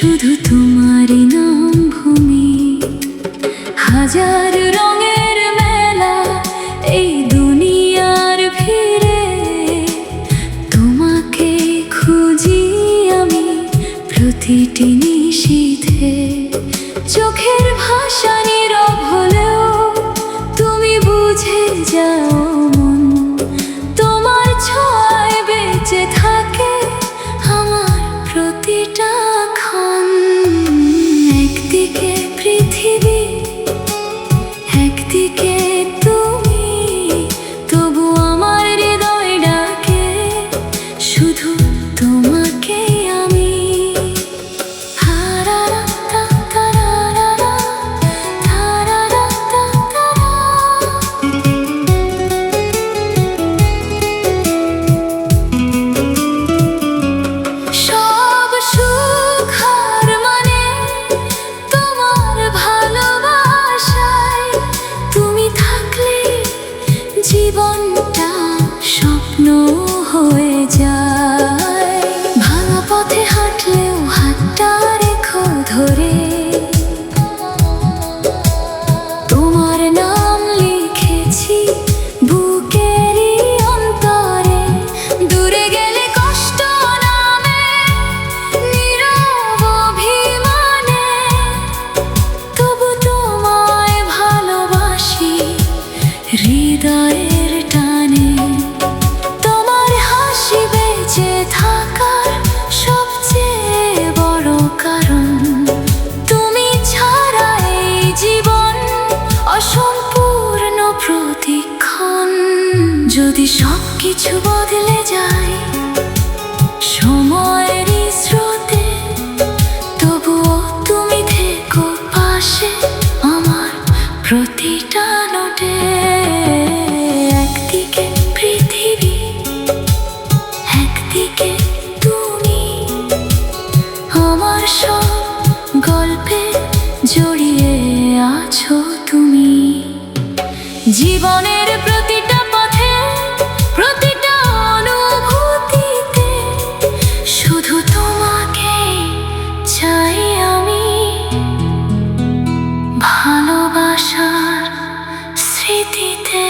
শুধু তোমারই নাম ভূমি। হাজার রঙের মেলা এই দুনিয়ার ভিড়ে, তোমাকে খুঁজি আমি প্রতিটি নিশীথে। চোখের ভাষা নীরব হলেও তুমি বুঝে যাও মন, তোমার ছোঁয়ায় বেঁচে থাকে আমার প্রতিটা ক্ষণ। একদিকে পৃথিবী, একদিকে তুমি, তবু আমার হৃদয় ডাকে শুধু তোমাকেই আমি। সব সুখ হার মানে তোমার ভালোবাসায়, তুমি থাকলে জীবনটা স্বপ্ন হয়ে যায়। ভাঙা পথে হাঁটলেও হাতটা রেখো ধরে, তোমার নাম লিখেছি বুকেরই অন্তরে। দূরে গেলে কষ্ট নামে নীরব অভিমানে, তবু তোমায় ভালোবাসি হৃদয়ের টানে। তোমার হাসি বেঁচে থাকার সবচেয়ে বড় কারণ, তুমি ছাড়া এই জীবন অসম্পূর্ণ প্রতিক্ষণ। যদি সবকিছু বদলে যায় সময়েরই স্রোতে, তবুও তুমি থেকো পাশে আমার প্রতিটা নোটে। একদিকে পৃথিবী, একদিকে তুমি, আমার সব গল্পে জড়িয়ে আছো তুমি। জীবনের প্রতিটা পথে, প্রতিটা অনুভূতিতে শুধু তোমাকে চাই আমি। ভালোবাসার স্মৃতিতে।